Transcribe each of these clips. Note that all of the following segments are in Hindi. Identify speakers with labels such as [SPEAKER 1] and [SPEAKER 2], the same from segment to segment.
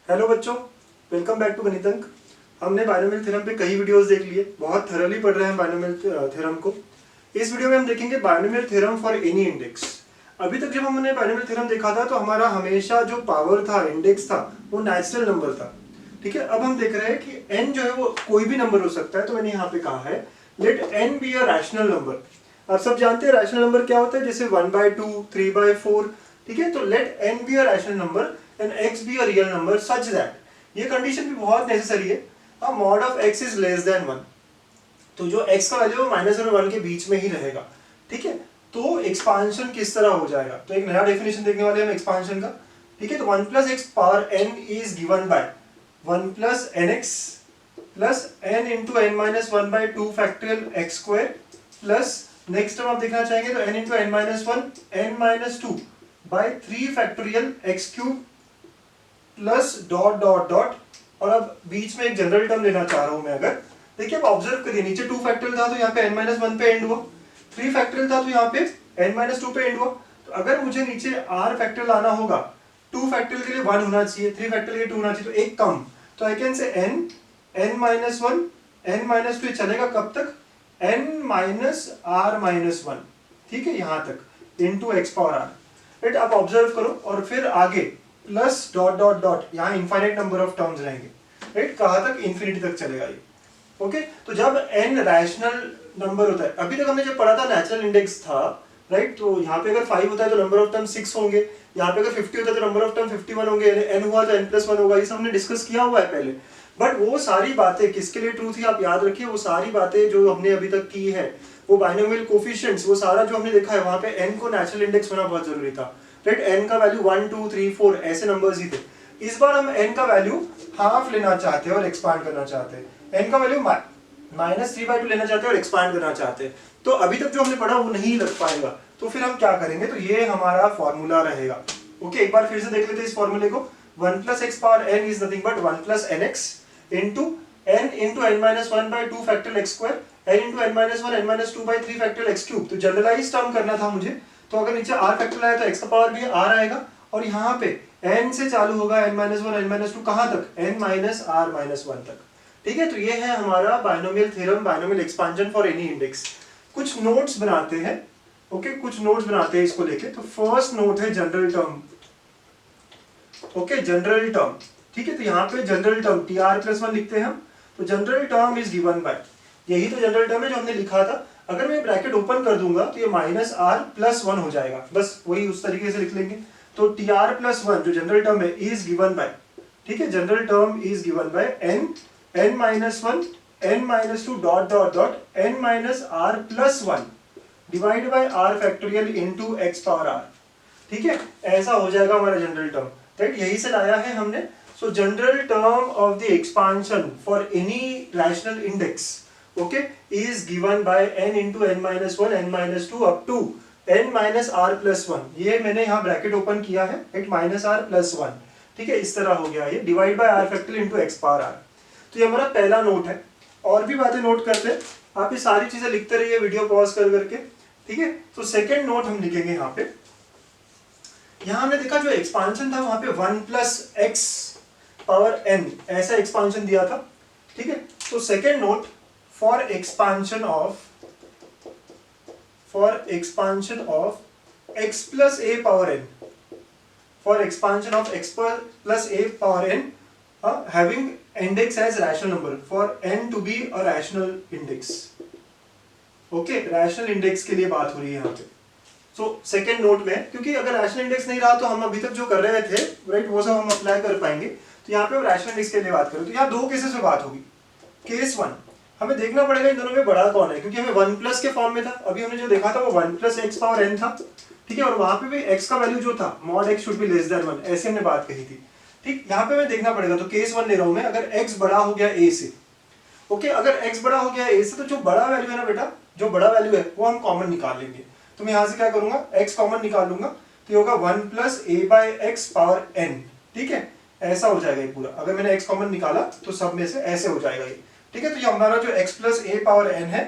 [SPEAKER 1] हेलो बच्चों, वेलकम बैक टू गणित अंक। हमने बायनोमियल थ्योरम पे कई वीडियोस देख लिए, बहुत थरली पढ़ रहे हैं बायनोमियल थ्योरम को। इस वीडियो में हम देखेंगे binomial theorem for any index. अभी तक जब हमने बायनोमियल थ्योरम देखा था तो हमारा हमेशा जो पावर था, इंडेक्स था, वो नेचुरल नंबर था। ठीक है, अब हम देख रहे हैं कि n जो है वो कोई भी नंबर हो सकता है। तो मैंने यहाँ पे कहा है let n be a rational number. आप सब जानते हैं रैशनल नंबर क्या होता है, जैसे 1/2, 3/4। ठीक है, तो let n be a rational number and x be a real number such that, ये कंडीशन भी बहुत नेसेसरी है, mod of x is less than 1। तो जो x का वैल्यू माइनस और 1 के बीच में ही रहेगा। ठीक है, तो एक्सपांशन किस तरह हो जाएगा, तो एक नया डेफिनेशन देखने वाले हम एक्सपांशन का। ठीक है, तो 1 plus x power n is given by 1 plus n x plus n into n minus 1/2 factorial x square plus next term आप देखना चाहेंगे तो n into n minus 1 n minus 2 by 3 factorial x cube plus dot dot dot. और अब बीच में एक जनरल टर्म लेना चाह रहा हूं मैं। अगर देखिए, आप ऑब्जर्व करिए, नीचे 2 फैक्टोरियल था तो यहाँ पे n माइनस 1 पे एंड हुआ, 3 फैक्टोरियल था तो यहाँ पे n माइनस 2 पे एंड हुआ। तो अगर मुझे नीचे r फैक्टोरियल आना होगा, 2 फैक्टोरियल के लिए 1 होना चाहिए, 3 फैक्टोरियल के लिए 2 होना चाहिए, तो एक कम। तो I can say n minus 1 n minus 2 चलेगा कब तक, n माइनस r माइनस 1। ठीक है, यहां तक into x power r। Right, आप ऑब्जर्व करो और फिर आगे प्लस डॉट डॉट डॉट, यहाँ इनफाइनाइट नंबर ऑफ टर्म्स रहेंगे। राइट, कहाँ तक, इन्फिनिटी तक चलेगा ये। ओके, तो जब n रैशनल नंबर होता है, अभी तक हमने जब पढ़ा था नेचुरल इंडेक्स था। राइट, तो यहाँ पे अगर 5 होता है तो नंबर ऑफ टर्म 6 होंगे, यहाँ पे अगर 50 होता है तो नंबर ऑफ टर्म 51 होंगे, n हुआ तो n+1 होगा। ये सब हमने डिस्कस किया हुआ है पहले। बट वो सारी बातें किसके लिए ट्रू थी आप याद रखिए, वो सारी बातें जो हमने अभी तक की है, वो बाइनोमियल कोफिशिएंट्स, वो सारा जो हमने देखा है, वहां पे n को नेचुरल इंडेक्स होना बहुत जरूरी था। राइट, n का वैल्यू 1 2 3 4 ऐसे नंबर्स ही थे। इस बार हम n का वैल्यू हाफ लेना चाहते हैं और एक्सपांड करना चाहते हैं। n का वैल्यू -3/2 लेना चाहते हैं और एक्सपांड करना चाहते हैं। तो अभी तक जो हमने पढ़ा वो नहीं लग पाएगा, तो फिर हम क्या करेंगे, तो ये हमारा फॉर्मूला रहेगा। ओके, एक बार फिर से देख लेते हैं इस फॉर्मूले को। 1 plus x power n is nothing but 1 plus n x into n into n minus 1/2 factorial x square, n into n minus 1 n minus 2/3 factorial x cube. तो जनरलाइज टर्म करना था मुझे, तो अगर नीचे r फैक्टोरियल आया तो x का पावर भी r आएगा, और यहाँ पे n से चालू होगा n माइनस 1 n माइनस 2 कहाँ तक, n माइनस r माइनस 1 तक। ठीक है, तो ये है हमारा binomial theorem, binomial expansion for any index. कुछ नोट्स बनाते हैं। ओके, कुछ नोट्स बनाते हैं इसको लेके। तो फर्स्ट नोट है general term. Okay, general term. ठीक है, तो यहाँ पे जनरल टर्म tr+1 लिखते हैं हम। तो general term is given bye, यही तो जनरल टर्म है जो हमने लिखा था। अगर मैं ब्रैकेट ओपन कर दूंगा तो ये -r+1 हो जाएगा, बस वही उस तरीके से लिख लेंगे। तो tr+1 जो जनरल टर्म है इज गिवन बाय, ठीक है, general term is given bye n-1 n-2 dot dot dot n minus r+1 divide by r factorial into x power r। ठीक है, ऐसा हो जाएगा हमारा जनरल टर्म। राइट, यही से लाया है हमने। So general term of the expansion for any rational index, okay, is given by n into n minus 1 n-2 up to n minus r+1। ये मैंने यहाँ ब्रैकेट ओपन किया है, राइट, -r+1। ठीक है, इस तरह हो गया ये, divide by r factorial into x power r। तो ये हमारा पहला नोट है। और भी बातें नोट करते हैं, आप ये सारी चीजें लिखते रहिए वीडियो पॉज कर करके। ठीक है, तो सेकेंड नोट हम लिखेंगे यहाँ पे। यहाँ हमने देखा जो एक्सपांशन था वहां पे 1 प्लस एक्स पावर n ऐसा एक्सपांशन दिया था। ठीक है, तो second note for expansion of x plus a power n, for expansion of x plus a power n having index as rational number, for n to be a rational index। Okay, rational index के लिए बात हो रही है यहाँ पे। सो सेकेंड नोट में, क्योंकि अगर रैशनल इंडेक्स नहीं रहा तो हम अभी तक जो कर रहे थे, राइट, वो सब हम अप्लाई कर पाएंगे। तो यहाँ पे हम रैशनल इंडेक्स के लिए बात करें तो यहाँ दो केसेस में बात होगी। केस 1 हमें देखना पड़ेगा इन दोनों में बड़ा कौन है, क्योंकि हमें 1 प्लस के फॉर्म में था। अभी हमने जो देखा था वो 1 प्लस एक्स पावर n था। ठीक है, और वहां पे भी x का वैल्यू जो था mod x should be less than 1, ऐसे हमने बात कही थी। ठीक, यहाँ पे मैं देखना पड़ेगा, तो केस 1 ले रहा हूं मैं। अगर x बड़ा हो गया a से, ओके, अगर x बड़ा हो गया a से, तो जो बड़ा वैल्यू है ना बेटा, जो बड़ा वैल्यू है वो हम कॉमन निकाल लेंगे। तो मैं यहाँ से क्या करूंगा, x कॉमन निकाल लूंगा, तो ये होगा 1 plus a by x power n। ठीक है, ऐसा हो जाएगा ये पूरा। अगर मैंने x कॉमन निकाला तो सब में से ऐसे हो जाएगा ये। ठीक है, तो ये हमारा जो x plus a power n है,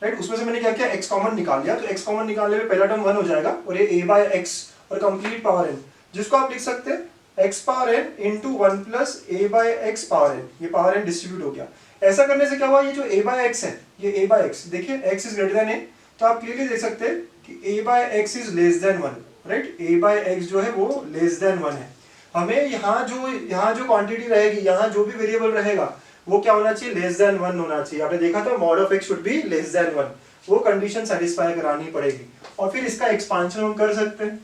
[SPEAKER 1] राइट, उसमें से मैंने क्या किया, x कॉमन निकाल लिया। तो x कॉमन निकालने में पहला टर्म 1 हो जाएगा और ये a बाय एक्स और कंप्लीट पावर n, जिसको आप लिख सकते हैं x power n into 1 plus a by x power n, ये पावर n डिस्ट्रीब्यूट हो गया। ऐसा करने से क्या हुआ, ये जो a बाय एक्स है, ये a बाय एक्स, देखिए x is greater than a, तो आप क्लियरली देख सकते हैं कि a by x is less than 1, right. a by x जो है वो लेस देन 1 है। हमें यहाँ जो क्वांटिटी रहेगी, यहाँ जो भी वेरिएबल रहेगा वो क्या होना चाहिए, लेस देन 1 होना चाहिए। आपने देखा था mod of x should be less than 1, वो कंडीशन सेटिस्फाई करानी पड़ेगी और फिर इसका एक्सपांशन हम कर सकते हैं,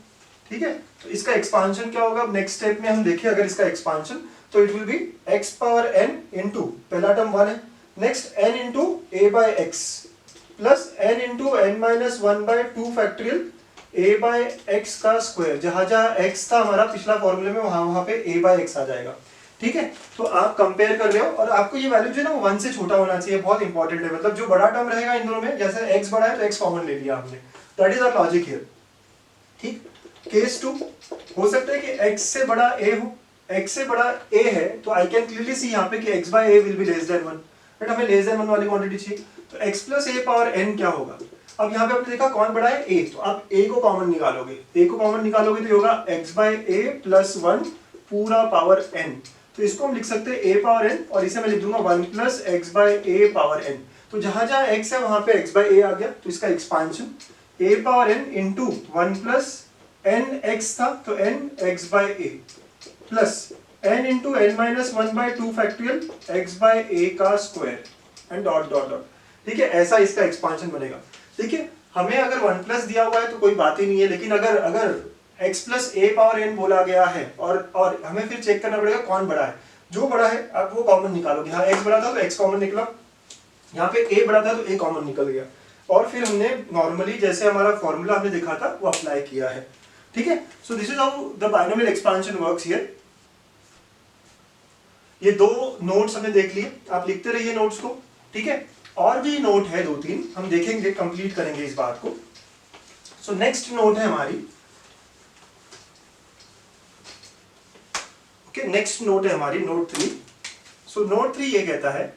[SPEAKER 1] ठीक है। तो इसका एक्सपांशन क्या होगा, नेक्स्ट स्टेप में हम देखें अगर इसका एक्सपांशन, तो it will be x power n into, पहला टर्म 1 है, next n into a by x plus n into n minus 1 by 2 factorial a by x का स्क्वायर, जहां जहां x था हमारा पिछला फॉर्मूले में, वहां पे a बाय एक्स आ जाएगा, ठीक है। तो आप कंपेयर कर रहे हो और आपको ये वैल्यू जो है ना वो 1 से छोटा होना चाहिए, बहुत इंपॉर्टेंट है। मतलब जो बड़ा टर्म रहेगा इन दोनों में, जैसे x बड़ा है तो x कॉमन ले लिया हमने, that is our logic here, ठीक। केस 2 हो सकता है कि x से बड़ा a हो, x से बड़ा a है तो आई कैन क्लियरली सी यहाँ पे कि x by a will be less than 1, but हमें लेस देन 1 वाली क्वांटिटी चाहिए, तो x plus a power n क्या होगा। अब यहाँ पे आपने देखा कौन बड़ा है, a, तो आप a को कॉमन निकालोगे, a को कॉमन निकालोगे तो होगा x बाय a प्लस 1 पूरा पावर n, तो इसको हम लिख सकते हैं a पावर n और इसे मैं लिख दूंगा 1 plus x by a power n। तो जहां जहां x है वहां पे x बाय a आ गया, तो इसका expansion a power n into 1 plus n x था तो n x by a plus n into n minus 1 by 2 factorial x by a का square and dot dot dot, ठीक है। ऐसा इसका एक्सपांशन बनेगा। देखिए हमें अगर 1 प्लस दिया हुआ है तो कोई बात ही नहीं है, लेकिन अगर x plus a power n बोला गया है और हमें फिर चेक करना पड़ेगा कौन बड़ा है, जो बड़ा है अब वो कॉमन निकालोगे। यहाँ x बड़ा था तो x कॉमन निकला, यहाँ पे a बड़ा था तो a कॉमन निकल गया, और फिर हमने नॉर्मली जैसे हमारा फॉर्मूला हमने देखा था वो अप्लाई किया है, ठीक है। So this is how the binomial expansion works here. ये दो नोट्स हमने देख लिए, आप लिखते रहिए नोट्स को, ठीक है। और भी नोट है 2-3, हम देखेंगे, कंप्लीट करेंगे इस बात को। सो नेक्स्ट नोट है हमारी, ओके, नेक्स्ट नोट है हमारी नोट 3। सो नोट 3 ये कहता है,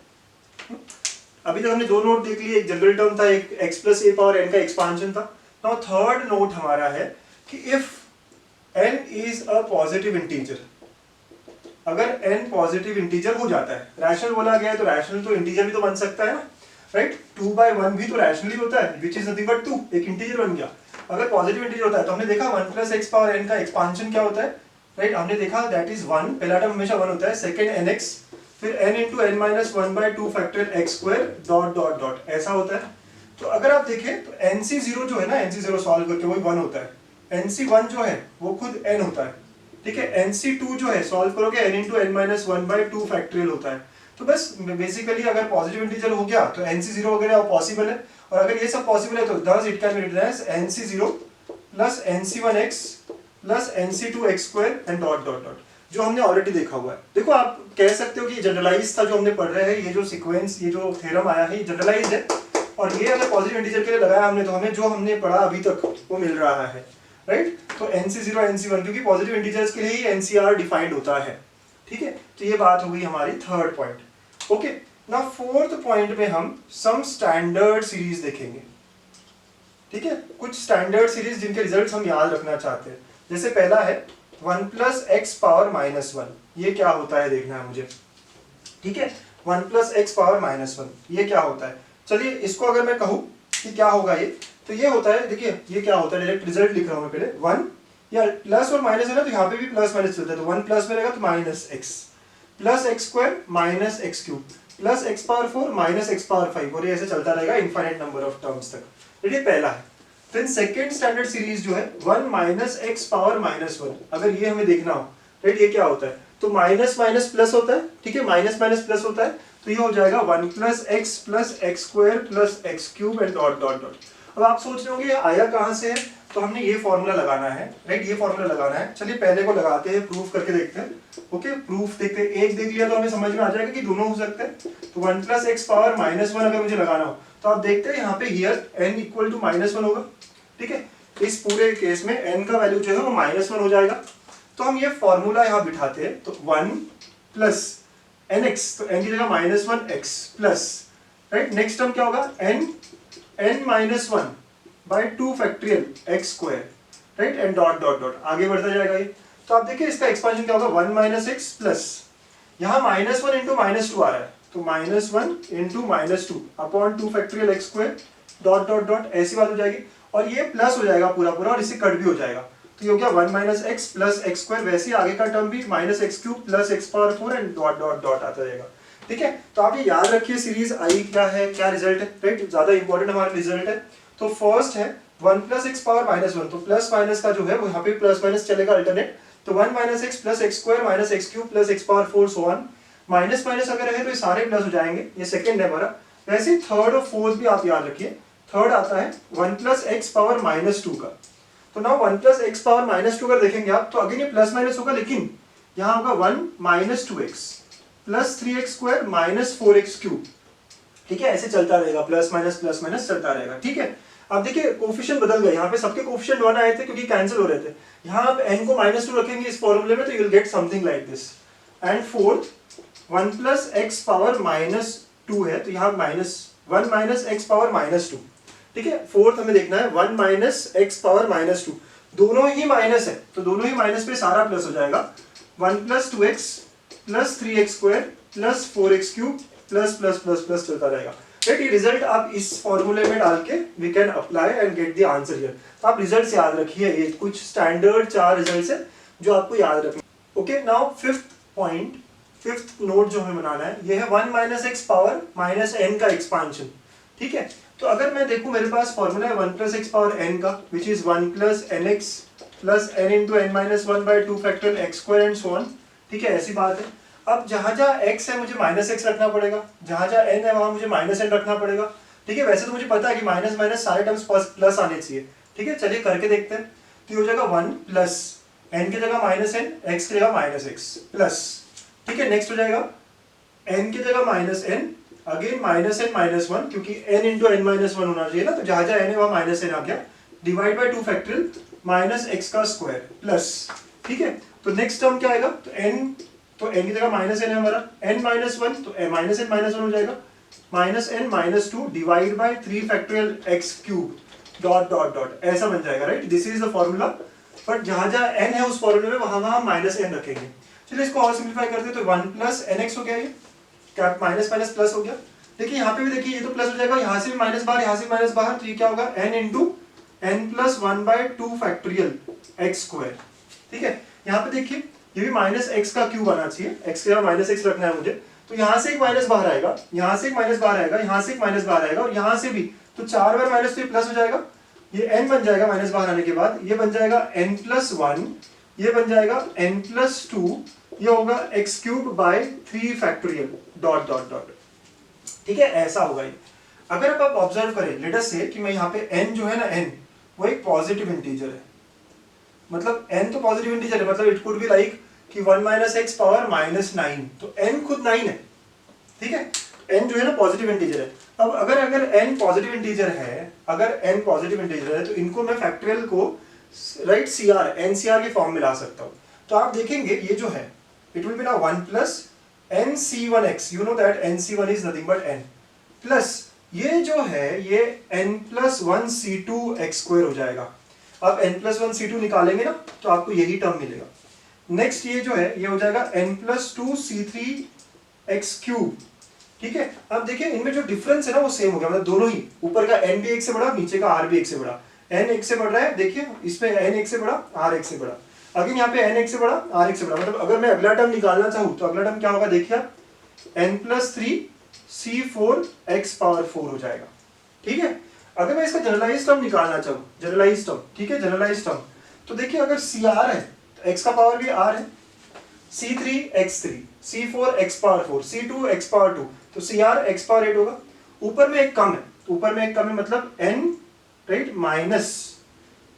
[SPEAKER 1] अभी तक हमने दो नोट देख लिए, एक जनरल टर्म था, एक x plus a power n का एक्सपांशन था। नाउ थर्ड नोट हमारा है कि if n is a positive integer, अगर n पॉजिटिव इंटीजर हो जाता है, रैशनल बोला गया है तो रैशनल तो इंटीजर भी तो बन सकता है ना, राइट। 2/1 भी तो रैशनली होता है, विच इज नथिंग बट 2, एक इंटीजर बन गया। अगर पॉजिटिव इंटीजर होता है तो हमने देखा 1 प्लस x पावर n का एक्सपांशन क्या होता है, राइट। हमने देखा दैट इज 1, पहला टर्म हमेशा 1 होता है, सेकंड nx, फिर n into n minus 1 by 2 factorial x square dot dot dot, ऐसा होता है। तो अगर आप देखें तो nc0 जो है ना, nc0 सॉल्व करके वही 1 होता है, nc1 जो है वो खुद n होता है, ठीक है। nc2 जो है सॉल्व करोगे n into n minus 1 by 2 factorial होता है। तो बस बेसिकली अगर पॉजिटिव इंटीजर हो गया तो nc0 वगैरह पॉसिबल है, और अगर ये सब पॉसिबल है तो thus it can be written as nc0 plus nc1x plus nc2x square and dot dot dot, जो हमने ऑलरेडी देखा हुआ है। देखो आप कह सकते हो कि जनरलाइज था जो हमने पढ़ रहे हैं, ये जो सीक्वेंस, ये जो थ्योरम आया है ये जनरलाइज है, और ये अगर पॉजिटिव इंटीजर के लिए लगाया हमने तो हमें जो हमने पढ़ा अभी तक वो मिल रहा है, राइट। तो nc0 nc1 क्योंकि पॉजिटिव इंटीजर्स के लिए ही ncr डिफाइंड होता है, ठीक है। तो ये बात हो गई हमारी third point, okay. Now fourth point में हम सम स्टैंडर्ड सीरीज देखेंगे, ठीक है। कुछ स्टैंडर्ड सीरीज जिनके रिजल्ट्स हम याद रखना चाहते हैं। जैसे पहला है 1 प्लस एक्स पावर माइनस 1, ये क्या होता है देखना है मुझे, ठीक है। 1 प्लस एक्स पावर माइनस 1 ये क्या होता है, चलिए इसको अगर मैं कहूँ कि क्या होगा ये, तो ये होता है, देखिए ये क्या होता है, डायरेक्ट रिजल्ट लिख रहा हूँ मैं पहले, 1 या प्लस और माइनस है ना, तो यहाँ पे भी प्लस माइनस चलता है, तो 1 प्लस में रहेगा तो minus x plus x square minus x cube plus x power 4 minus x power 5, और ये ऐसे चलता रहेगा इनफाइनाइट नंबर ऑफ टर्म्स तक। ये पहला है। फिर सेकेंड स्टैंडर्ड सीरीज जो है 1 माइनस एक्स पावर माइनस 1, अगर ये हमें देखना हो, राइट, ये क्या होता है, तो माइनस माइनस प्लस होता है, ठीक है, माइनस माइनस प्लस होता है, तो ये हो जाएगा 1 plus x square plus x cube and dot dot dot. अब आप सोच रहे होंगे ये आया कहाँ से है, तो हमने ये फॉर्मूला लगाना है, राइट, ये फॉर्मूला लगाना है। चलिए पहले को लगाते हैं, प्रूफ करके देखते हैं, ओके। प्रूफ देखते हैं, एक देख लिया तो हमें समझ में आ जाएगा कि दोनों हो सकते हैं। तो 1 प्लस एक्स पावर माइनस 1 अगर मुझे लगाना हो तो आप देखते हैं यहाँ पे here n equal to minus 1 होगा, ठीक है। इस पूरे केस में n का वैल्यू जो है वो माइनस 1 हो जाएगा। तो हम ये फॉर्मूला यहाँ बिठाते हैं, तो 1 प्लस nx, तो n की जगह minus 1 x plus, right, next term क्या होगा, n minus 1 by 2 factorial x square, right, and dot dot dot, आगे बढ़ता जाएगा ये। तो आप देखिए इसका एक्सपांशन क्या होगा, 1 माइनस एक्स प्लस, यहाँ -1 इंटू -2 आ रहा है, तो -1 into -2 upon 2 factorial x square dot dot dot, ऐसी बात हो जाएगी। और ये प्लस हो जाएगा पूरा पूरा और इससे कट भी हो जाएगा, तो ये हो गया 1 minus x plus x square. वैसे ही आगे का टर्म भी minus x cube plus x power 4 and dot dot dot आता रहेगा। ठीक है, तो आप ये याद रखिए सीरीज आई क्या है, क्या रिजल्ट है, राइट, ज्यादा इंपॉर्टेंट हमारा रिजल्ट है। तो फर्स्ट है 1 प्लस एक्स पावर -1, तो प्लस माइनस का जो है वो यहाँ पे प्लस माइनस चलेगा अल्टरनेट, तो 1 minus x plus x square minus x cube plus x power 4 so on, minus minus अगर है तो ये सारे प्लस हो जाएंगे, ये सेकंड है हमारा। वैसे ही थर्ड और फोर्थ भी आप याद रखिए, थर्ड आता है 1 प्लस एक्स पावर -2 का, तो नाउ 1 प्लस एक्स पावर -2 अगर देखेंगे आप तो अगेन ये प्लस माइनस होगा, लेकिन यहाँ होगा 1 minus 2x plus 3x square minus 4x cube. ठीक है, ऐसे चलता रहेगा, प्लस माइनस चलता रहेगा। ठीक है, अब देखिए कोफिशिएंट बदल गए, यहाँ पे सबके कोफिशिएंट 1 आए थे क्योंकि कैंसिल हो रहे थे, यहाँ आप n को -2 रखेंगे इस फॉर्मूले में तो you will get something like this. And fourth 1 plus x power -2 है, तो यहाँ -1 माइनस एक्स पावर -2। ठीक है, फोर्थ हमें देखना है 1 माइनस एक्स पावर -2, दोनों ही माइनस है तो दोनों ही माइनस पे सारा प्लस हो जाएगा, 1 plus 2x plus 3x square plus 4x cube plus plus plus plus चलता रहेगा। राइट, ये रिजल्ट आप इस फॉर्मूले में डाल के we can apply and get the answer here. तो आप रिजल्ट्स याद रखिए, ये कुछ स्टैंडर्ड 4 रिजल्ट्स है जो आपको याद रखना। Okay, now fifth point, fifth note जो हमें बनाना है ये है 1 माइनस एक्स पावर -n का एक्सपांशन। ठीक है, तो अगर मैं देखूं मेरे पास फॉर्मूला है 1 प्लस एक्स पावर n का, which is 1 plus n x plus n into n minus 1 by 2 factorial x square and so on. ठीक है, ऐसी बात है। अब जहां जहां x है मुझे -x रखना पड़ेगा, जहां जहां n है वहां मुझे -n रखना पड़ेगा। ठीक है, वैसे तो मुझे पता है कि माइनस माइनस सारे टर्म्स प्लस आने चाहिए। ठीक है, चलिए करके देखते हैं। तो ये हो जाएगा 1 प्लस n की जगह -n, x की जगह -x प्लस, ठीक है, नेक्स्ट हो जाएगा n की जगह -n, अगेन -n -1 क्योंकि n इंटू n -1 होना चाहिए ना, तो जहां जहां n है वहां -n आ गया, divide by 2 factorial minus x का स्क्वायर प्लस। ठीक है, तो नेक्स्ट टर्म क्या आएगा, तो n की जगह -n है हमारा, n -1 तो -n -1 हो जाएगा, -n -2 divide by 3 factorial x cube dot dot dot, ऐसा बन जाएगा। Right, this is the formula, but जहां जहां n है उस फॉर्मूले में वहां वहां -n रखेंगे। चलिए इसको और सिंप्लीफाई करते हैं, तो 1 प्लस nx हो गया, ये क्या माइनस माइनस प्लस हो गया। देखिए यहाँ पे भी देखिए ये तो प्लस हो जाएगा, यहाँ से भी माइनस बाहर, यहाँ से माइनस बाहर, तो ये क्या होगा n into n plus 1 by 2 factorial x square. ठीक है, यहाँ पे देखिए ये भी माइनस एक्स का क्यूब आना चाहिए, एक्स के जगह -x रखना है मुझे, तो यहाँ से एक माइनस बाहर आएगा, यहाँ से एक माइनस बाहर आएगा, यहाँ से एक माइनस बाहर आएगा और यहाँ से भी, तो 4 बार माइनस, तो ये प्लस हो जाएगा, ये n बन जाएगा माइनस बाहर आने के बाद, ये बन जाएगा n प्लस 1, ये बन जाएगा n प्लस 2, ये होगा x cube by 3 factorial dot dot dot. ठीक है, ऐसा होगा ये। अगर आप ऑब्जर्व करें, लेट अस से कि मैं यहाँ पे n जो है ना, n वो एक पॉजिटिव इंटीजर है, मतलब n तो पॉजिटिव इंटीजर है, मतलब इट कुड बी लाइक कि 1 माइनस एक्स पावर -9, तो n खुद 9 है। ठीक है, n जो है ना पॉजिटिव इंटीजर है। अब अगर n पॉजिटिव इंटीजर है, अगर n पॉजिटिव इंटीजर है तो इनको मैं फैक्टोरियल को राइट CR NCR के फॉर्म में ला सकता हूँ। तो आप देखेंगे ये जो है इट विल बी ना 1 plus NC1x, you know that NC1 is nothing but n, plus ये जो है ये n प्लस 1 C2x स्क्वायर हो जाएगा। अब n प्लस 1 C2 निकालेंगे ना तो आपको यही टर्म मिलेगा। नेक्स्ट ये जो है ये हो जाएगा n प्लस 2 C3x क्यूब। ठीक है, अब देखिए इनमें जो डिफरेंस है ना वो सेम हो गया, मतलब दोनों ही, ऊपर का n भी 1 से बड़ा, नीचे का r भी 1 से बड़ा, n 1 से बढ़ रहा है, देखिए इसमें n 1 से बड़ा, r 1 से बड़ा, अगेन यहाँ पे n 1 से बड़ा, r 1 से बड़ा, मतलब अगर मैं अगला टर्म निकालना चाहूँ तो अगला टर्म क्या होगा, देखिए n प्लस 3 C4x पावर 4 हो जाएगा। ठीक है, अगर मैं इसका जनरलाइज टर्म निकालना चाहूँ, जनरलाइज टर्म, ठीक है, जनरलाइज टर्म, तो देखिए अगर CR है तो x का पावर भी r है, C3x3, C4x power 4, C2x power 2, तो CR x पावर 8 होगा। ऊपर में एक कम है, ऊपर में एक कम है, मतलब n राइट माइनस,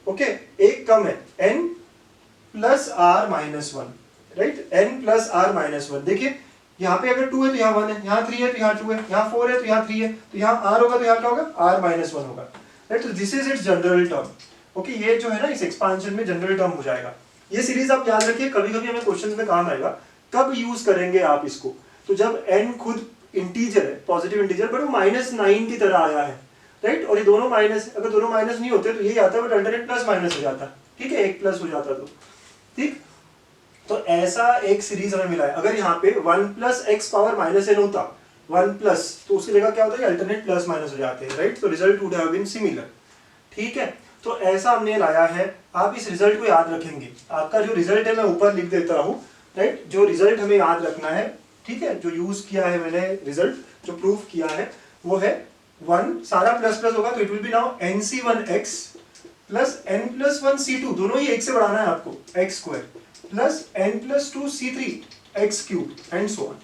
[SPEAKER 1] ओके, एक कम है n plus r minus 1, right, n plus r minus 1। देखिए यहाँ पे अगर 2 है तो यहाँ 1 है, यहाँ 3 है तो यहाँ 2 है, यहाँ 4 है तो यहाँ 3 है, तो यहाँ r होगा तो यहाँ क्या होगा, r माइनस 1 होगा। राइट, तो this is it's general term. Okay, ये जो है ना इस एक्सपांशन में जनरल टर्म हो जाएगा। ये सीरीज आप याद रखिए, कभी कभी हमें क्वेश्चन में काम आएगा, कब यूज करेंगे आप इसको, तो जब n खुद इंटीजर है, पॉजिटिव इंटीजर, बट वो -9 की तरह आया है। राइट, और ये दोनों माइनस, अगर दोनों माइनस नहीं होते तो यही आता है, बट अल्टरनेट प्लस माइनस हो जाता। ठीक है, एक प्लस हो जाता तो ठीक। तो ऐसा एक सीरीज हमें मिला है। अगर यहाँ पे 1 plus x power minus n होता 1 प्लस, तो उसकी जगह क्या होता है, अल्टरनेट प्लस माइनस हो जाते हैं, राइट। तो result would have been similar, ठीक है। तो ऐसा हमने लाया है, आप इस रिजल्ट को याद रखेंगे। आपका जो रिजल्ट है मैं ऊपर लिख देता हूँ, राइट। जो रिजल्ट हमें याद रखना है, ठीक है, जो यूज किया है मैंने रिजल्ट, जो प्रूफ किया है वो है 1, सारा प्लस प्लस होगा तो it will be now nc1x plus n plus 1 c2, दोनों ही एक से बढ़ाना है आपको, x square plus n plus 2 c3 x cube and so on,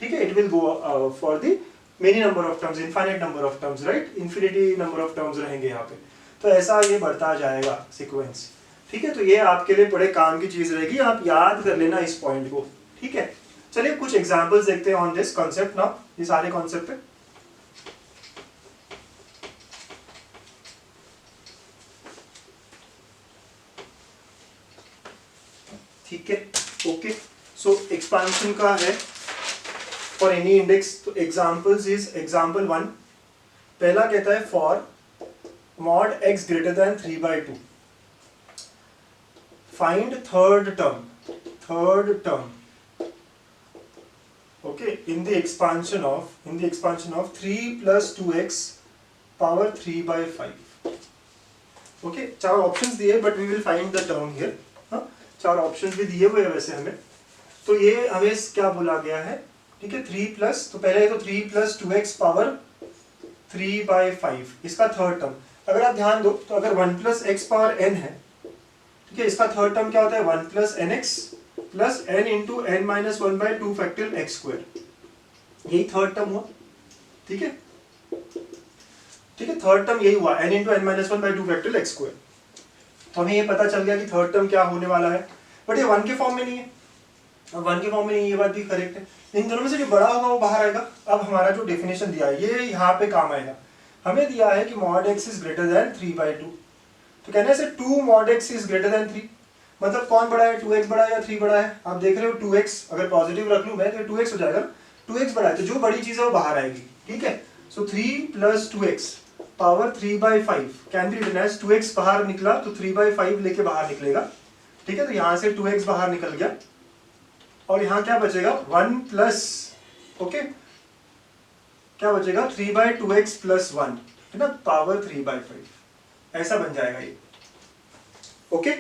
[SPEAKER 1] ठीक है। It will go for the many number of terms, infinite number of terms, right, infinity number of terms रहेंगे यहाँ पे। तो ऐसा ये बढ़ता जाएगा सीक्वेंस, ठीक है। तो ये आपके लिए बड़े काम की चीज रहेगी, आप याद कर लेना इस पॉइंट को, ठीक है। चलिए कुछ एग्जांपल्स देखते हैं ऑन दिस कॉन्सेप्ट नाउ, ये सारे कॉन्सेप्ट पे। ठीक है, ओके। सो एक्सपांशन का है फॉर एनी इंडेक्स, तो एग्जांपल्स इज एग्जांपल 1, पहला कहता है for mod x greater than 3/2 find third term okay in the expansion of 3 plus 2x power 3/5, okay। चार ऑप्शंस दिए but we will find the term here, हाँ, चार ऑप्शंस भी दिए हुए हैं वैसे हमें। तो ये हमें क्या बोला गया है, ठीक है, 3 प्लस, तो पहले तो 3 प्लस 2x पावर 3/5, इसका थर्ड टर्म। अगर आप ध्यान दो तो अगर 1 प्लस एक्स पावर n है, ठीक है, इसका थर्ड टर्म क्या होता है, 1 plus nx plus n into n minus 1/2 factorial x square, यही थर्ड टर्म हुआ, ठीक है, ठीक है, थर्ड टर्म यही हुआ n into n minus 1/2 factorial x square. तो हमें ये पता चल गया कि थर्ड टर्म क्या होने वाला है, बट ये 1 के फॉर्म में नहीं है, अब 1 के फॉर्म में नहीं, ये बात भी करेक्ट है। इन दोनों में से जो बड़ा होगा वो बाहर आएगा। अब हमारा जो डेफिनेशन दिया है ये यहाँ पे काम आएगा। हमें दिया है कि mod x is greater then 3/2, तो कहने से 2 mod x is greater then 3, मतलब कौन बड़ा है, 2x बड़ा है या 3 बड़ा है। आप देख रहे हो 2x, अगर पॉजिटिव रख लूँ मैं तो 2x हो जाएगा, 2x बड़ा है, तो जो बड़ी चीज है वो बाहर आएगी, ठीक है। So 3 plus 2x power 3/5 can be written as 2x बाहर निकला तो 3/5 लेके बाहर निकलेगा, ठीक है। तो यहाँ से 2x बाहर निकल गया और यहाँ क्या बचेगा 1 प्लस, ओके, क्या बचेगा 3/2x प्लस 1, है ना, पावर 3/5, ऐसा बन जाएगा ये, ओके।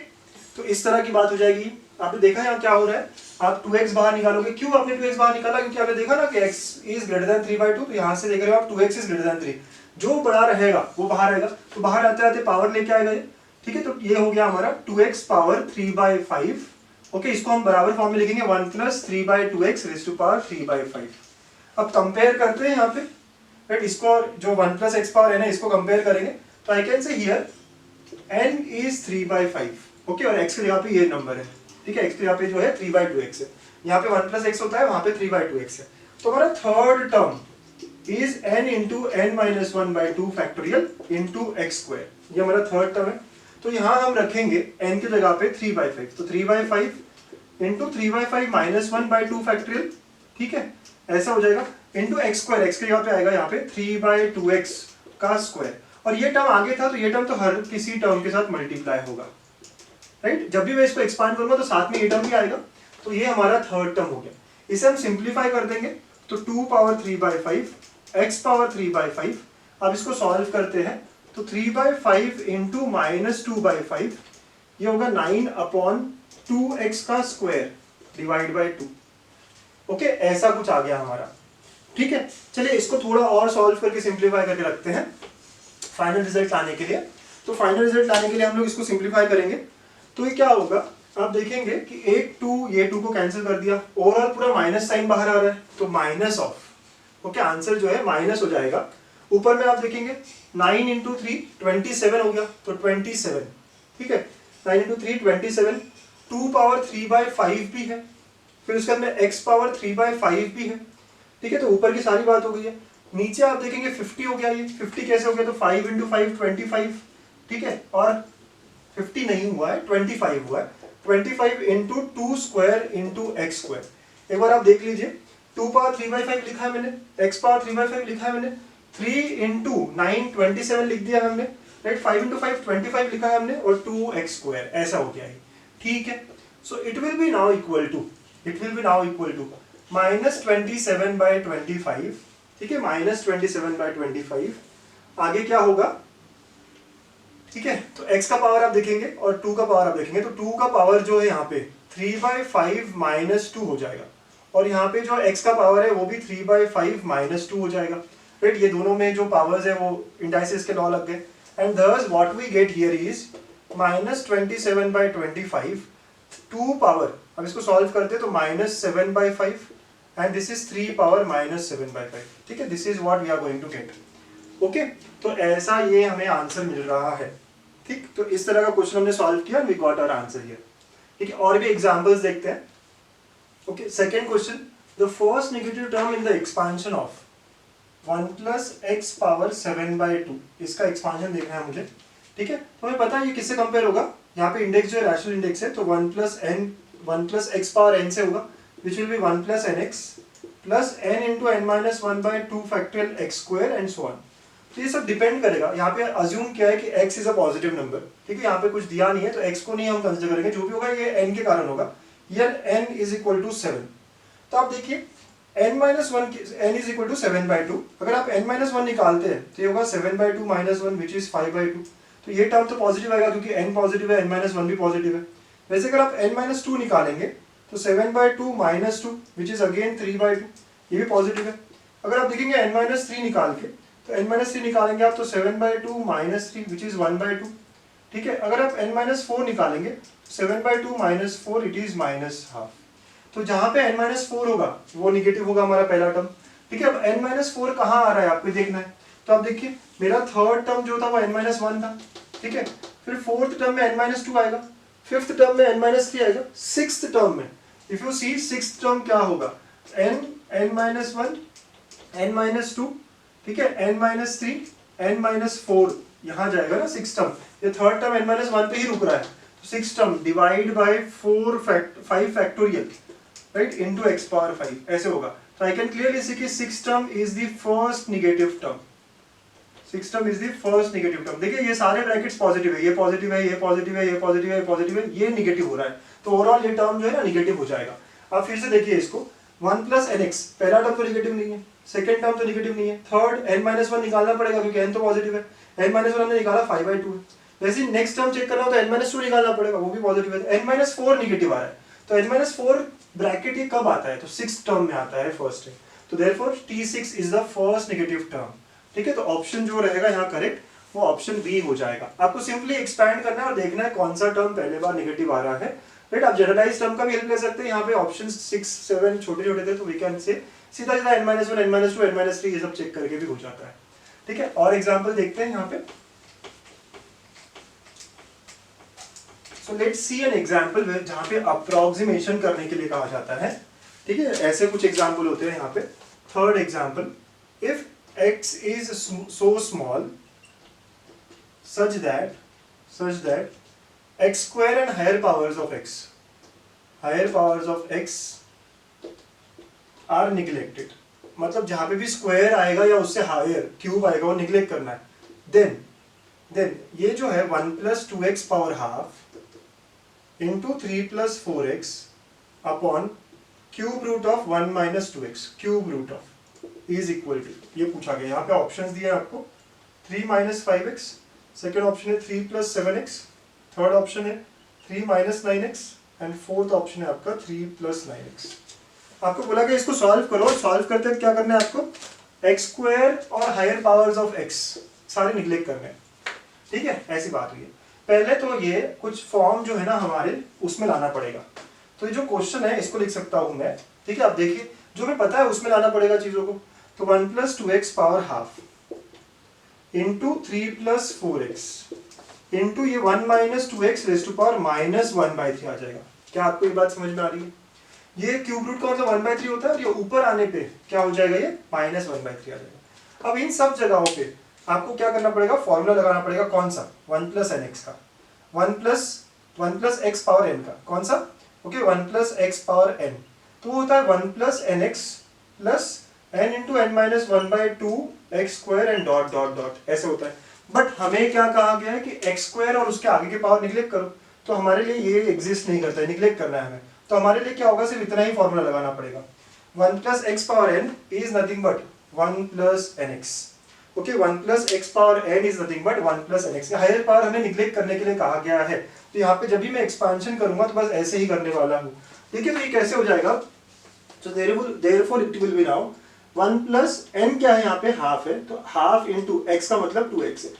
[SPEAKER 1] तो इस तरह की बात हो जाएगी। आपने देखा यहाँ क्या हो रहा है, आप 2x बाहर निकालोगे, क्यों आपने 2x बाहर निकाला, क्योंकि आपने देखा ना कि x इज ग्रेटर देन 3/2, तो यहाँ से देख रहे हो आप 2x इज ग्रेटर देन 3, जो बड़ा रहेगा वो बाहर आएगा, तो बाहर आते आते पावर लेके आएगा ये, ठीक है। तो ये हो गया हमारा 2x पावर 3/5, ओके। इसको हम बराबर फॉर्म में लिखेंगे 1 plus 3/2x raise to power 3/5। अब कंपेयर करते हैं यहाँ पे, राइट, इसको और जो 1 प्लस एक्स पावर n है इसको कंपेयर करेंगे, तो I can say here n is 3/5, okay, और x की जगह पे ये नंबर है, ठीक है, x की जगह पे जो है 3/2x है, यहाँ पे 1 प्लस एक्स होता है, वहां पे 3/2x है। तो हमारा third term is n into n minus 1/2 factorial into x square, ये हमारा थर्ड टर्म है। तो यहाँ हम रखेंगे n की जगह पे 3/5, तो 3/5 इंटू 3/5 माइनस 1/2 फैक्टोरियल, ठीक है, ऐसा हो जाएगा, इंटू एक्स स्क्वायर, एक्स की जगह पे आएगा यहाँ पे 3/2x का स्क्वायर, और ये टर्म आगे था तो ये टर्म तो हर किसी टर्म के साथ मल्टीप्लाई होगा, राइट। जब भी मैं इसको एक्सपांड करूंगा तो साथ में ये टर्म भी आएगा, तो ये हमारा थर्ड टर्म हो गया। इसे हम सिंप्लीफाई कर देंगे तो 2 पावर 3/5 x पावर 3/5, अब इसको सॉल्व करते हैं तो 3/5 इंटू माइनस 2/5, ये होगा 9/2x का स्क्वायर डिवाइड बाई 2, ओके, ऐसा कुछ आ गया हमारा, ठीक है। चलिए इसको थोड़ा और सॉल्व करके सिंप्लीफाई करके रखते हैं फाइनल रिजल्ट लाने के लिए। तो फाइनल रिजल्ट लाने के लिए हम लोग इसको सिंप्लीफाई करेंगे, तो ये क्या होगा, आप देखेंगे कि एक 2, ये 2 को कैंसिल कर दिया, ओवरऑल पूरा माइनस साइन बाहर आ रहा है, तो माइनस ऑफ, ओके, आंसर जो है माइनस हो जाएगा। ऊपर में आप देखेंगे 9 इंटू 3 27 हो गया, तो 27, ठीक है, 9 इंटू 3 27, 2 पावर 3/5 भी है, फिर उसके अंदर x पावर 3/5 भी है, ठीक है। तो ऊपर की सारी बात हो गई है। नीचे आप देखेंगे 50 हो गया, ये 50 कैसे हो गया, तो 5 इंटू 5 25, ठीक है, और 50 नहीं हुआ है 25 हुआ है, 25 into 2 square into x square. एक बार आप देख लीजिए, 2 पावर 3/5 लिखा है मैंने, x पावर 3/5 लिखा है मैंने, 3 इंटू 9 27 लिख दिया है हमने, राइट, 5 इंटू 5 25 लिखा है हमने, और 2x स्क्वायर, ऐसा हो गया है, ठीक है। So it will be now equal to -27/25, ठीक है, -27/25। आगे क्या होगा, ठीक है, तो x का पावर आप देखेंगे और 2 का पावर आप देखेंगे, तो 2 का पावर जो है यहाँ पे 3/5 - 2 हो जाएगा, और यहाँ पे जो x का पावर है वो भी 3/5 - 2 हो जाएगा, राइट। ये दोनों में जो पावर्स है वो इंडाइसेस के लॉ लग गए, and thus what we get here is -27/25, 2 power, अब इसको सॉल्व करते तो -7/5, एंड दिस इज 3 पावर -7/5, ठीक है, this is what we are going to get. Okay, तो ऐसा ये हमें आंसर मिल रहा है, ठीक। तो इस तरह का क्वेश्चन हमने सॉल्व किया, we got our answer here, ठीक है। और भी एग्जांपल्स देखते हैं। Okay, second question, the first negative term in the expansion of 1 + x power 7/2, इसका एक्सपेंशन देखना है मुझे, ठीक है। तो हमें पता है ये किससे कंपेयर होगा, यहाँ पे इंडेक्स जो है रैशनल इंडेक्स है, तो 1 + x पावर n से होगा, which will be 1 + nx plus n into n-1/2 factorial x² and so on. तो ये सब डिपेंड करेगा, यहाँ पे अज्यूम क्या है कि x is a positive number, ठीक है, यहाँ पे कुछ दिया नहीं है तो x को नहीं हम कंसिडर करेंगे, जो भी होगा ये n के कारण होगा। हियर n = 7, तो आप देखिए n-1 n = 7/2, अगर आप n-1 निकालते हैं तो ये होगा 7/2 - 1 विच इज 5/2, तो ये टर्म तो पॉजिटिव आएगा क्योंकि n पॉजिटिव है, n-1 भी पॉजिटिव है। वैसे अगर आप n-2 निकालेंगे तो 7/2 - 2 विच इज अगेन 3/2, ये भी पॉजिटिव है। अगर आप देखेंगे n-3 निकाल के, तो n-3 निकालेंगे आप तो 7/2 - 3 विच इज 1/2, ठीक है। अगर आप n-4 निकालेंगे 7/2 - 4 इट इज -½ तो जहां पे n-4 होगा वो निगेटिव होगा हमारा पहला टर्म, ठीक है। अब n-4 कहाँ आ रहा है आपको देखना है, तो आप देखिए मेरा थर्ड टर्म जो था वो n-1 था, ठीक है, फिर फोर्थ टर्म में n-2 आएगा, फिफ्थ टर्म में n-3 आएगा, सिक्स्थ टर्म में if you see sixth term क्या होगा, n-1 n-2, ठीक है, n-3 n-4 यहाँ जाएगा ना सिक्स टर्म, ये थर्ड टर्म n-1 पे ही रुक रहा है, तो six term divide by 5 factorial, right, into x power 5 ऐसे होगा। तो आई कैन क्लियरली सी कि six term is the first negative term, six term is the first negative term. देखिए ये सारे ब्रैकेट्स पॉजिटिव है, ये पॉजिटिव है, ये पॉजिटिव है, ये पॉजिटिव है, ये पॉजिटिव है, ये नेगेटिव हो रहा है, तो ओवरऑल ये टर्म जो है ना नेगेटिव हो जाएगा। अब फिर से देखिए इसको 1 + nx, पहला टर्म तो नेगेटिव नहीं है, सेकंड टर्म तो नेगेटिव नहीं है, थर्ड n-1 निकालना पड़ेगा क्योंकि n तो पॉजिटिव है, n-1 हमने निकाला 5/2 है। वैसे नेक्स्ट टर्म चेक करना हो तो n-2 निकालना पड़ेगा, वो भी पॉजिटिव है, n-4 नेगेटिव आ रहा है, तो n-4 ब्रैकेट ये कब आता है, तो सिक्स्थ टर्म में आता है फर्स्ट है, तो therefore T6 is the first negative term, ठीक है। तो ऑप्शन जो रहेगा यहाँ करेक्ट वो ऑप्शन बी हो जाएगा। आपको सिंपली एक्सपैंड करना है और देखना है कौन सा टर्म पहले बार नेगेटिव आ रहा है, राइट। आप जनरलाइज टर्म का भी हेल्प ले सकते हैं, यहाँ पे ऑप्शन 6 7 छोटे छोटे थे तो वी कैन से सीधा सीधा n-1 n-2 n-3 ये सब चेक करके भी हो जाता है, ठीक है। और एग्जांपल देखते हैं यहाँ पे, so let's see an example जहाँ पे अप्रोक्सीमेशन करने के लिए कहा जाता है, ठीक है। ऐसे कुछ एग्जांपल होते हैं यहाँ पे। Third example, if x is so small such that x² and higher powers of x are neglected, मतलब जहां पे भी स्क्वायर आएगा या उससे हायर क्यूब आएगा वो निगलेक्ट करना है, देन ये जो है 1 + 2x power half into 3 + 4x upon cube root of 1 - 2x cube root of is equal to, ये पूछा गया। यहाँ पे ऑप्शंस दिए आपको 3 - 5x, सेकेंड ऑप्शन है 3 + 7x, थर्ड ऑप्शन है 3 - 9x एंड फोर्थ ऑप्शन है आपका 3 + 9x। आपको बोला कि इसको सॉल्व करो, सॉल्व करते हैं क्या करना है आपको, x² और हायर पावर्स ऑफ x सारे निगलेक्ट करने हैं, ठीक है, ऐसी बात हुई है। पहले तो ये कुछ फॉर्म जो है ना हमारे उसमें लाना पड़ेगा, तो ये जो क्वेश्चन है इसको लिख सकता हूं मैं, ठीक है। आप देखिए जो भी पता है उसमें लाना पड़ेगा चीजों को, तो 1 + 2x power half into 3 + 4x into ये 1 - 2x रेज़ टू पावर -1/3 आ जाएगा। क्या आपको ये बात समझ में आ रही है? ये क्यूब रूट का मतलब 1/3 होता है और ये ऊपर आने पे क्या हो जाएगा, ये -1/3 आ जाएगा। अब इन सब जगहों पे आपको क्या करना पड़ेगा, फॉर्मूला लगाना पड़ेगा, कौन सा, 1 + nx का, 1 + x पावर n का, कौन सा, ओके 1 + x पावर n, तो होता है 1 + nx plus n into n-1/2 x² and dot ऐसे होता है। बट हमें क्या कहा गया है कि x² और उसके आगे के पावर निगलेक्ट करो, तो हमारे लिए ये एग्जिस्ट नहीं करता है, निग्लेक्ट करना है हमें। तो हमारे लिए क्या होगा, सिर्फ इतना ही फॉर्मूला लगाना पड़ेगा, 1 plus x power n is nothing but 1 plus n x. Okay, 1 plus x power n is nothing but 1 plus n x. Higher power हमें निग्लेक्ट करने के लिए कहा गया है। तो यहाँ पे जब भी मैं एक्सपांशन करूंगा तो बस ऐसे ही करने वाला हूँ। ठीक है, तो ये कैसे हो जाएगा, तो therefore it will be now 1 plus n क्या है यहाँ पे, हाफ है, तो हाफ इंटू एक्स का मतलब 2x है।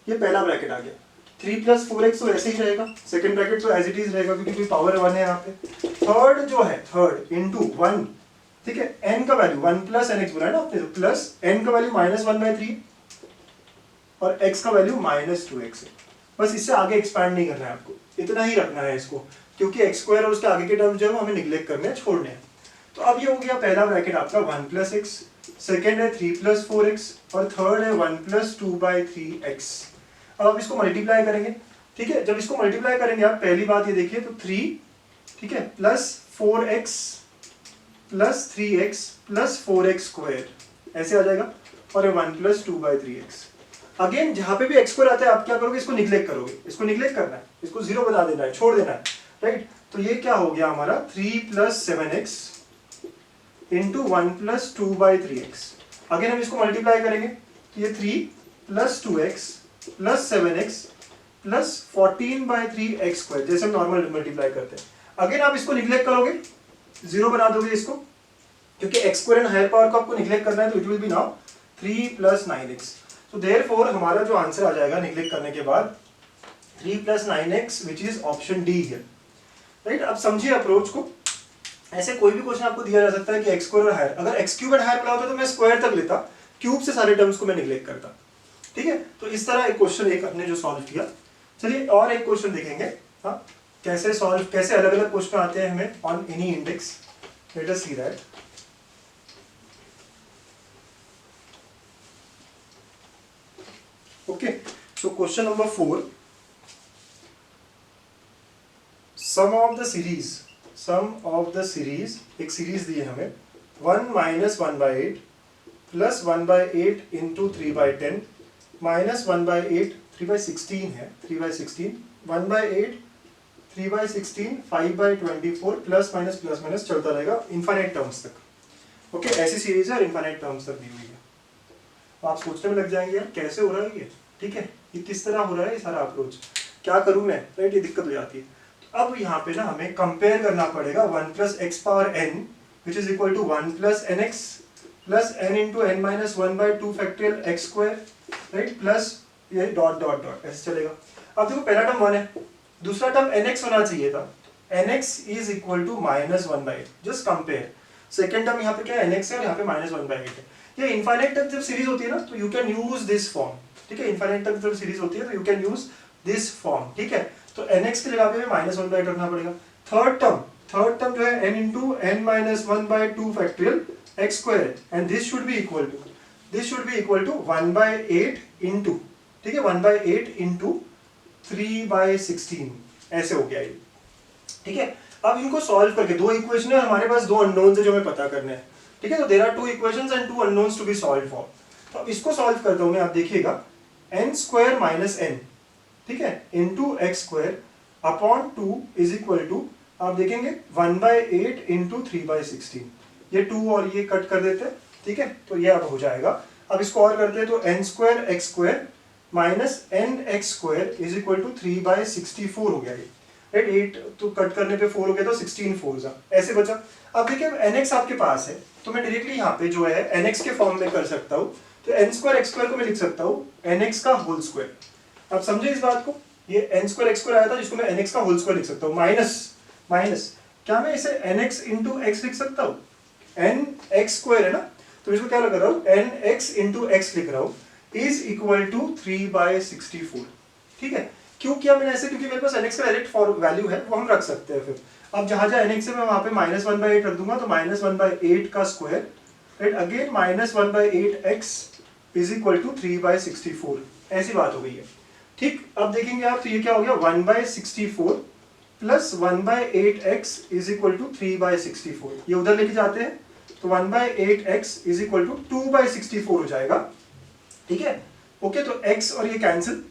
[SPEAKER 1] ये पहला ब्रैकेट आ गया। 3 प्लस 4x तो ऐसे ही रहेगा, सेकंड ब्रैकेट तो एज इट इज रहेगा क्योंकि पावर 1 है यहाँ पे। थर्ड जो है, थर्ड इंटू 1, ठीक है, n का वैल्यू 1 प्लस एन एक्स बोला है ना आपने, प्लस n का वैल्यू -1/3 और x का वैल्यू -2x है। बस इससे आगे एक्सपैंड नहीं करना है आपको, इतना ही रखना है इसको, क्योंकि x स्क्वायर और उसके आगे के टर्म जो है हमें निग्लेक्ट करने हैं, छोड़ने हैं। तो अब ये हो गया पहला ब्रैकेट आपका 1 प्लस एक्स, सेकेंड है 3 प्लस 4x और थर्ड है 1 प्लस 2/3x। अब आप इसको मल्टीप्लाई करेंगे, ठीक है, जब इसको मल्टीप्लाई करेंगे आप, पहली बात ये देखिए, तो 3, ठीक है, plus 4x plus 3x plus 4x square ऐसे आ जाएगा, और 1 प्लस 2/3x। अगेन जहां पे भी x स्क्वायर आता है आप क्या करोगे, इसको निग्लेक्ट करोगे, इसको निग्लेक्ट करना है, इसको 0 बना देना है, छोड़ देना है, राइट। तो ये क्या हो गया हमारा 3 plus 7x into 1 plus 2/3x। Again हम इसको मल्टीप्लाई करेंगे, तो ये 3 plus 2x plus 7x plus 14/3x square, जैसे हम नॉर्मल मल्टीप्लाई करते हैं। अगेन आप इसको निग्लेक्ट करोगे, 0 बना दोगे इसको, क्योंकि x square and higher power को आपको निग्लेक्ट करना है, तो इट विल बी नाउ 3 प्लस 9x। तो देयरफॉर हमारा जो आंसर आ जाएगा निग्लेक्ट करने के बाद 3 प्लस 9x which is option D है, राइट। अब समझिए अप्रोच को, ऐसे कोई भी क्वेश्चन आपको दिया जा सकता है कि एक्स स्क्वायर और हायर, अगर एक्स क्यूब एंड हायर बोला होता तो मैं स्क्वायर तक लेता, क्यूब से सारे टर्म्स को मैं निग्लेक्ट करता, ठीक है। तो इस तरह एक क्वेश्चन एक हमने जो सॉल्व किया। चलिए और एक क्वेश्चन देखेंगे, हाँ, कैसे सॉल्व, कैसे अलग अलग क्वेश्चन आते हैं हमें on any index. Let us see that. Okay, so question number 4, sum of the series, एक सीरीज दी है हमें 1 माइनस 1/8 प्लस 1/8 इंटू 3/10 माइनस 1/8 3/16 है, 3/16 1/8 3/16 5/24 प्लस माइनस चलता रहेगा इनफाइनाइट टर्म्स तक। ओके, ऐसी सीरीज है और इनफाइनाइट टर्म्स तक दी हुई है। तो आप सोचने में लग जाएंगे यार कैसे हो रहा है ये, ठीक है, ये किस तरह हो रहा है ये सारा अप्रोच, क्या करूं मैं, राइट, ये दिक्कत हो जाती है। तो अब यहाँ पे ना हमें कंपेयर करना पड़ेगा 1 plus x power n which is equal to 1 plus n x plus n into n minus 1/2 factorial x square, right, plus ये डॉट डॉट डॉट ऐसे चलेगा। अब देखो पहला टर्म 1 है, दूसरा टर्म nx होना चाहिए था, nx is equal to -1/8, just compare. Second term यहाँ पे क्या है, nx है और यहाँ पे -1/8 है। ये इनफाइनाइट तक जब सीरीज होती है ना तो you can use this form, ठीक है, इनफाइनाइट तक जब सीरीज होती है तो you can use this form, ठीक है। तो nx की जगह पे -1/8 रखना पड़ेगा। थर्ड टर्म जो है n into n minus 1/2 factorial x square, and this should be equal to 1/8 into, ठीक है, 1/8 इंटू 3/16 ऐसे हो गया ये, ठीक है। अब इनको सॉल्व करके, दो इक्वेशन है हमारे पास, दो अननोन्स है जो हमें पता करने हैं, ठीक है। तो there are 2 equations and 2 unknowns to be solved for. तो अब इसको सॉल्व करता हूं मैं, आप देखिएगा n स्क्वायर माइनस n, ठीक है, into x square upon 2 is equal to, आप देखेंगे 1/8 इंटू 3/16, ये 2 और ये कट कर देते हैं, ठीक है। तो ये अब हो जाएगा, अब इसको और करते हैं तो n square x square minus n x square is equal to 3/64 हो गया ये, राइट। 8 तो कट करने पे 4 हो गया तो 16 4 ऐसे बचा। अब देखिए nx आपके पास है तो मैं डायरेक्टली यहाँ पे जो है nx के फॉर्म में कर सकता हूँ, तो n स्क्वायर एक्स स्क्वायर को मैं लिख सकता हूँ nx का होल स्क्वायर। आप समझे इस बात को, ये n स्क्वायर एक्स स्क्वायर आया था जिसको मैं nx का होल स्क्वायर लिख सकता हूँ, माइनस क्या मैं इसे nx इंटू एक्स लिख सकता हूँ, n x स्क्वायर है ना, तो इसको क्या लग रहा हूँ nx इंटू एक्स लिख रहा हूँ इज इक्वल टू 3/64, ठीक है। क्यों किया मैंने ऐसे, क्योंकि मेरे पास nx का डायरेक्ट वैल्यू है वो हम रख सकते हैं। फिर अब जहां nx है मैं वहां पे -1/8 रख दूंगा, तो -1/8 का square, right, again -1/8x is equal to 3/64, ऐसी बात हो गई है, ठीक। अब देखेंगे आप तो ये क्या हो गया 1/64 plus 1/8x is equal to 3/64, ये उधर लेके जाते हैं तो 1/8x इज इक्वल टू 2/64 हो जाएगा, ठीक है। ओके, तो x और ये कैंसिल,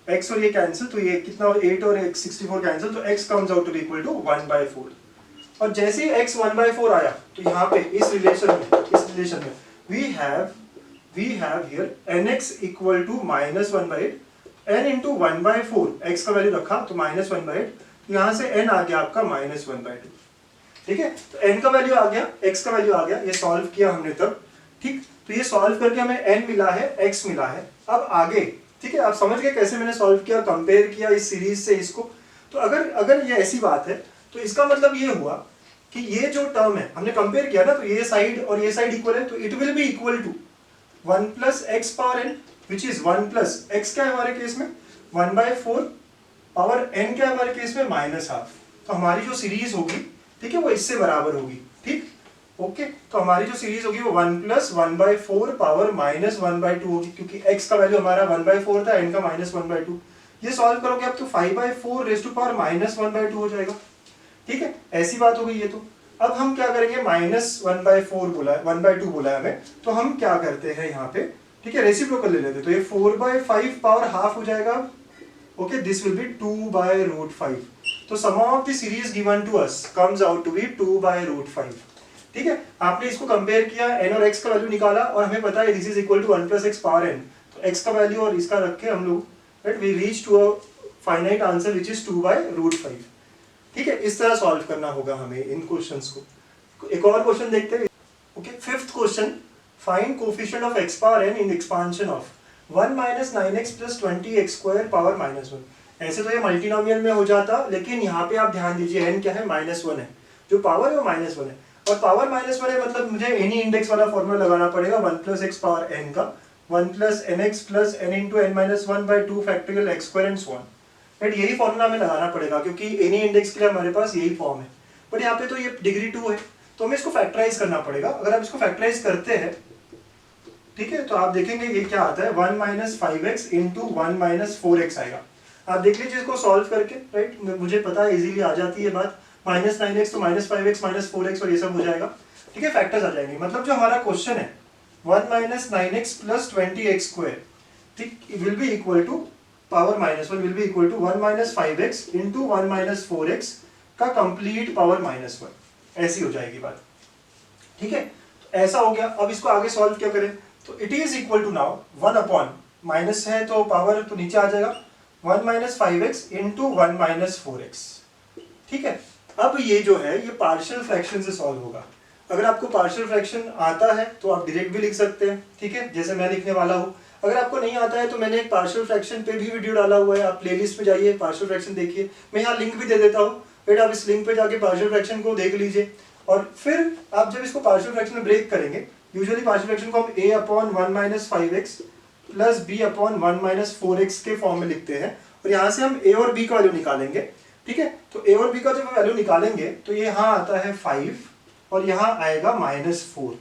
[SPEAKER 1] x और ये कैंसिल, तो ये कितना 8 और 64 कैंसिल, तो x comes out to be equal to 1/4। और जैसे ही x 1/4 आया तो यहाँ पे इस रिलेशन में we have here nx equal to -1/8, n into 1/4 x का वैल्यू रखा तो -1/8, तो यहाँ से n आ गया आपका -1/2। ठीक है, तो n का वैल्यू आ गया, x का वैल्यू आ गया, ये सॉल्व किया हमने तब। ठीक, तो ये सॉल्व करके हमें n मिला है, x मिला है। अब आगे, ठीक है, आप समझ गए कैसे मैंने सॉल्व किया, कंपेयर किया इस सीरीज से इसको। तो अगर ये ऐसी बात है तो इसका मतलब ये हुआ कि ये जो टर्म है हमने कंपेयर किया ना, तो ये साइड और ये साइड इक्वल है, तो it will be equal to 1 plus x power n, which is 1 plus x क्या है हमारे केस में 1/4 पावर n क्या है हमारे केस में -12। तो हमारी जो सीरीज होगी, ठीक है, वो इससे बराबर होगी। ठीक, ओके, तो हमारी जो सीरीज होगी वो 1 प्लस 1/4 पावर -1/2 होगी, क्योंकि x का वैल्यू हमारा 1/4 था, n का -1/2। ये सॉल्व करोगे आप तो 5/4 रेज़ टू पावर -1/2 हो जाएगा। ठीक है, ऐसी बात हो गई ये। तो अब हम क्या करेंगे, -1/4 बोला है, 1/2 बोला है हमें, तो हम क्या करते हैं यहाँ पे, ठीक है, रेसिप्रोकल ले लेते हैं। तो ये 4/5 पावर हाफ हो जाएगा। Okay, this will be 2/√5। तो sum of the series given to us comes out to be 2/√5। ठीक है, आपने इसको कंपेयर किया, n और x का वैल्यू निकाला, और हमें पता है this is equal to 1 plus x power n। तो x का वैल्यू और इसका रख के हम लोग, right, we reach to a finite answer which is 2/√5। ठीक है, इस तरह सॉल्व करना होगा हमें इन क्वेश्चंस को। एक और क्वेश्चन देखते हैं। Okay, fifth question, find coefficient of x power n in expansion of 1 - 9x + 20x² power -1। ऐसे तो ये मल्टीनोमियल में हो जाता, लेकिन यहाँ पे आप ध्यान दीजिए n क्या है, -1 है, जो पावर है वो -1 है, और पावर -1 है मतलब मुझे एनी इंडेक्स वाला फॉर्मूला लगाना पड़ेगा 1 + x पावर n का, 1 + nx + n × n-1/2 factorial x² and so on. Right, यही फॉर्मूला हमें लगाना पड़ेगा, क्योंकि एनी इंडेक्स के लिए हमारे पास यही फॉर्म है। बट यहाँ पे तो ये डिग्री 2 है, तो हमें इसको फैक्टराइज करना पड़ेगा। अगर आप इसको फैक्टराइज करते हैं, ठीक है, तो आप देखेंगे ये क्या आता है, 1 - 5x × 1 - 4x आएगा। आप देख लीजिए इसको सॉल्व करके, राइट, मुझे पता है इजीली आ जाती है बात। -9x तो -5x -4x और ये सब हो जाएगा। ठीक है, फैक्टर्स आ जाएंगे। मतलब जो हमारा क्वेश्चन है 1 - 9x + 20x², ठीक, will be equal to power -1 will be equal to 1 - 5x × 1 - 4x का कंप्लीट पावर -1। ऐसी हो जाएगी बात। ठीक है, तो ऐसा हो गया। अब इसको आगे सॉल्व क्या करें, तो it is equal to now 1 upon, minus है तो पावर तो नीचे आ जाएगा, 1 - 5x × 1 - 4x। ठीक है, अब ये जो है ये पार्शियल फ्रैक्शन से सॉल्व होगा। अगर आपको पार्शियल फ्रैक्शन आता है तो आप डायरेक्ट भी लिख सकते हैं, ठीक है, जैसे मैं लिखने वाला हूँ। अगर आपको नहीं आता है तो मैंने एक पार्शियल फ्रैक्शन पे भी वीडियो डाला हुआ है, आप प्लेलिस्ट पे जाइए, पार्शियल फ्रैक्शन देखिए, मैं यहाँ लिंक भी दे देता हूँ, फिर आप इस लिंक पे जाके पार्शियल फ्रैक्शन को देख लीजिए। और फिर आप जब इसको पार्शियल फ्रैक्शन में ब्रेक करेंगे, यूजुअली पार्शियल फ्रैक्शन को हम a/1 - 5x + b/1 - 4x के फॉर्म में लिखते हैं, और यहाँ से हम a और b का वैल्यू निकालेंगे। ठीक है, तो a और b का जब वैल्यू निकालेंगे तो ये यहाँ आता है 5 और यहाँ आएगा -4।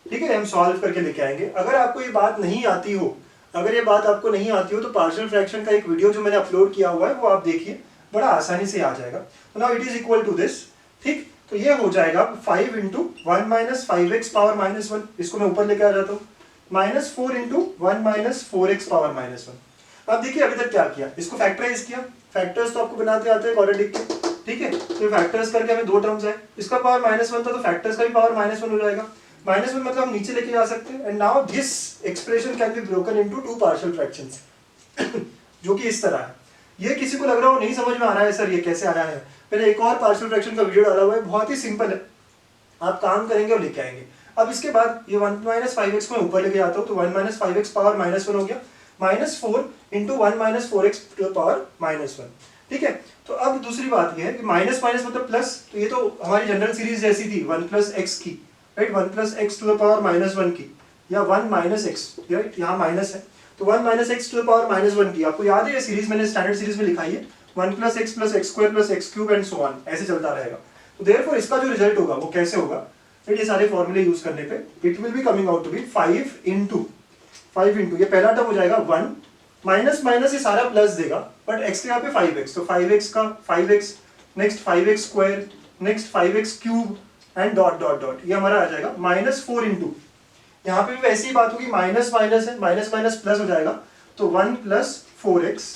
[SPEAKER 1] ठीक है, हम सॉल्व करके लेके आएंगे। अगर आपको ये बात नहीं आती हो, तो पार्शियल फ्रैक्शन का एक वीडियो जो मैंने अपलोड किया हुआ है वो आप देखिए, बड़ा आसानी से आ जाएगा। तो now it is equal to this. ठीक, तो ये हो जाएगा 5 × 1 - 5x पावर -1, इसको मैं ऊपर लेके आ जाता हूँ, -4 × 1 - 4x पावर -1। अब देखिए अभी तक क्या किया, इसको फैक्टराइज किया। फैक्टर्स तो आपको बनाते आते हैं क्वाड्रेटिक के, ठीक है, तो फैक्टर्स करके हमें 2 टर्म्स है, इसका पावर -1 था तो फैक्टर्स का भी पावर -1 हो जाएगा। -1 मतलब हम नीचे लेके जा सकते हैं। And now this expression can be broken into 2 partial fractions जो कि इस तरह है। ये किसी को लग रहा हो नहीं समझ में आ रहा है सर ये कैसे आ रहा है, मैंने एक और पार्शियल फ्रैक्शन का वीडियो डाला हुआ है, बहुत ही सिंपल है, आप काम करेंगे और लेके आएंगे। अब इसके बाद ये 1 - 5x को मैं ऊपर लेके जाता हूँ, तो 1 - 5x पावर -1 हो गया, -4 × 1 - 4x पावर -1। ठीक है, तो अब दूसरी बात ये है कि माइनस माइनस मतलब प्लस, तो ये तो हमारी जनरल सीरीज जैसी थी 1 + x की, right, 1 + x to the power -1 की, या 1 - x, राइट, यहाँ माइनस है तो 1 - x टू द पावर -1 की। आपको याद है ये सीरीज मैंने स्टैंडर्ड सीरीज में लिखाई है, 1 + x + x² + x³ and so on, ऐसे चलता रहेगा। तो देयरफॉर इसका जो रिजल्ट होगा वो कैसे होगा, ये सारे फॉर्मूले यूज करने पे it will be coming out to be 5 × ये पहला टर्म हो जाएगा 1, माइनस माइनस ये सारा प्लस देगा, बट x के यहाँ पे 5x, तो 5x का 5x, next 5x², next 5x³ and dot dot dot, ये हमारा आ जाएगा -4 × यहाँ पे भी वैसी ही बात होगी, माइनस माइनस है, माइनस माइनस प्लस हो जाएगा, तो 1 + 4x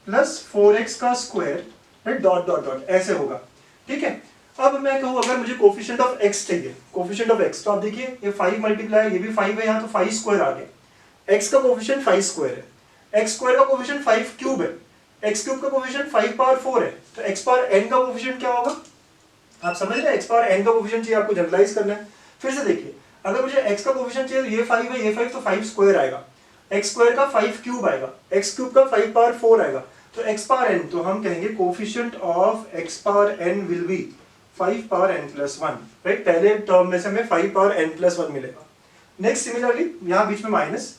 [SPEAKER 1] प्लस 4x का square, right, dot dot dot ऐसे होगा, ठीक है। अब मैं कहूँ अगर मुझे कोफिशिएंट ऑफ x चाहिए, कोफिशिएंट ऑफ x, तो आप देखिए ये 5 मल्टीप्लाई, ये भी 5 है यहाँ, तो 5 स्क्वायर आ गया। x का कोफिशिएंट 5 स्क्वायर है, x स्क्वायर का कोफिशिएंट 5 क्यूब है, x क्यूब का कोफिशिएंट 5 पावर 4 है, तो x पावर n का कोफिशिएंट क्या होगा, आप समझ रहे हैं, x पावर n का कोफिशिएंट चाहिए, आपको जनरलाइज करना है। फिर से देखिए, अगर मुझे x का कोफिशिएंट चाहिए तो ये 5 है, ये 5, तो 5 स्क्वायर आएगा, x स्क्वायर का 5 क्यूब आएगा, x क्यूब का 5 पावर 4 आएगा, तो x पावर n, तो हम कहेंगे coefficient of x power n will be 5 power n plus 1, right, पहले टर्म में से हमें 5 पावर n प्लस 1 मिलेगा। नेक्स्ट सिमिलरली यहाँ बीच में माइनस,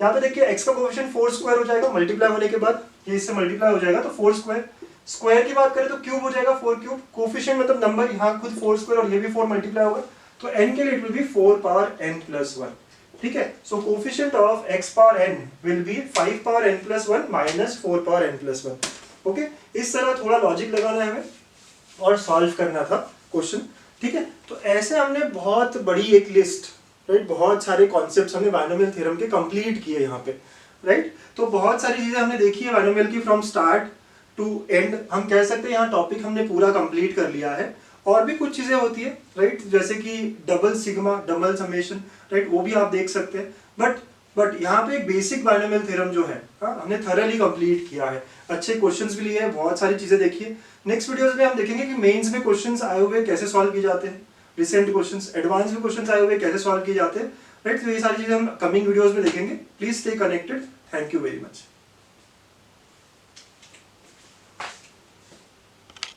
[SPEAKER 1] यहाँ पे देखिए x का कोफिशिएंट 4 स्क्वायर हो जाएगा, मल्टीप्लाई होने के बाद ये इससे मल्टीप्लाई हो जाएगा, तो 4 स्क्वायर, स्क्वायर की बात करें तो क्यूब हो जाएगा, 4 क्यूब, कोफिशिएंट मतलब नंबर, यहाँ खुद 4 स्क्वायर और ये भी 4 मल्टीप्लाई होगा, तो n के लिए it will be 4 power n plus 1, ठीक है। So coefficient of x power n will be 5 power n plus 1 minus 4 power n plus 1, okay. इस तरह थोड़ा लॉजिक लगाना है हमें और सॉल्व करना था क्वेश्चन, ठीक है। तो ऐसे हमने बहुत बड़ी एक लिस्ट, राइट, बहुत सारे कॉन्सेप्ट्स हमने बायनोमियल थ्योरम के कंप्लीट किए यहाँ पे, राइट। तो बहुत सारी चीजें हमने देखी है बायनोमियल की फ्रॉम स्टार्ट टू एंड, हम कह सकते हैं यहाँ टॉपिक हमने पूरा कंप्लीट कर लिया है। और भी कुछ चीजें होती है, राइट, जैसे कि double sigma, double summation, right, वो भी आप देख सकते हैं, बट यहाँ पे एक बेसिक बायनोमियल थ्योरम जो है, हमने थरली कंप्लीट किया है, अच्छे क्वेश्चंस भी लिए हैं, बहुत सारी चीजें देखी है। नेक्स्ट वीडियोस में हम देखेंगे कि मेंस में क्वेश्चंस आए हुए कैसे सॉल्व किए जाते हैं, रिसेंट क्वेश्चंस, एडवांस में क्वेश्चंस आए हुए कैसे सॉल्व किए जाते हैं, राइट। तो ये सारी चीजें हम कमिंग वीडियोस में देखेंगे। Please stay connected, thank you very much.